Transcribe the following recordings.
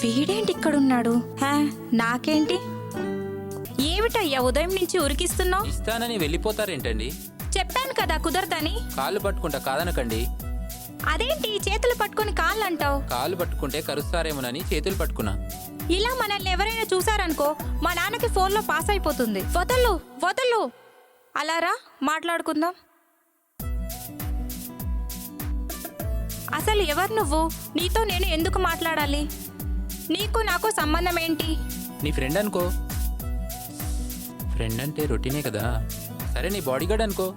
వీడేంటి ఇక్కడున్నాడు? నాకేంటి? ఏమిటయ్యా ఉదయం నుంచి ఉరికిస్తున్నావు? ఇస్తానని వెళ్ళిపోతారేంటండి? చెప్పాను కదా కుదరదని. కాళ్ళు పట్టుకుంటా కాదనకండి. అదేంటి చేతులు పట్టుకొని కాళ్ళు అంటావు? కాళ్ళు పట్టుకుంటే కరుస్తారేమోనని చేతులు పట్టుకున్నా. ఇలా మనల్ని ఎవరైనా చూసారనుకో మా నాన్నకి ఫోన్లో పాస్ అయిపోతుంది. వదలు వదలు. అలారా మాట్లాడుకుందాం. అసలు ఎవరు నువ్వు? నీతో నేను ఎందుకు మాట్లాడాలి? నీకు నాకు సంబంధం ఏంటి? నీ ఫ్రెండ్ అనుకో. ఫ్రెండ్ అంటే రొటీనే కదా. సరే నీ బాడీగార్డ్ అనుకో.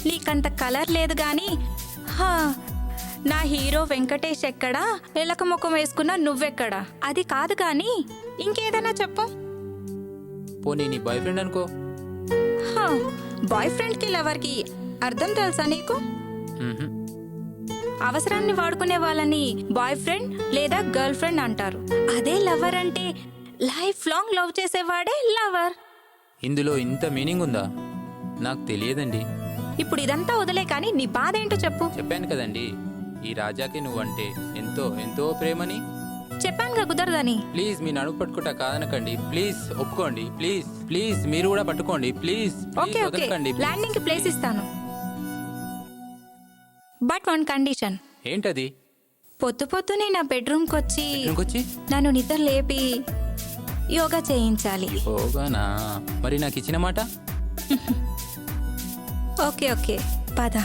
నీకంత కలర్ లేదు గాని నా హీరో వెంకటేష్ ఎక్కడా, ఎలక ముఖం వేసుకున్నా నువ్వెక్కడా? అది కాదు గాని ఇంకేదైనా చెప్పు. పోనీ నీ బాయ్ ఫ్రెండ్ అనుకో. బాయ్ ఫ్రెండ్కి లవర్కి అర్థం తెలుసా నీకు? మ్హూ. అవసరాన్ని వాడుకునే వాళ్ళని బాయ్ ఫ్రెండ్ లేదా గర్ల్ ఫ్రెండ్ అంటారు. అదే లవర్ అంటే లైఫ్ లాంగ్ లవ్ చేసేవాడే లవర్. ఇందులో ఇంత మీనింగ్ ఉందా? నాకు తెలియదండి. ఇప్పుడు ఇదంతా వదిలే కానీ నీ బాధ ఏంటో చెప్పు. చెప్పాను కదండి, ఈ రాజాకి నువ్వంటే ఎంతో ఎంతో ప్రేమని. చెప్పానుగా కుదరదని. ప్లీజ్ మీ నడుపు పట్టుకుంటా కాదనకండి. ప్లీజ్ ఒప్పుకోండి. ప్లీజ్ ప్లీజ్ మీరు కూడా పట్టుకోండి. ప్లీజ్ ఓకే ఓకే వదలకండి. ల్యాండింగ్ కి ప్లేస్ ఇస్తాను. But one condition. ఏంటది? పొద్దు పొద్దునే నా బెడ్రూమ్కి వచ్చి ఇంకొచ్చి నన్ను నిద్ర లేపి యోగా చేయించాలి. ఓగానా? మరి నాకు ఇచ్చిన మాట? ఓకే ఓకే పద.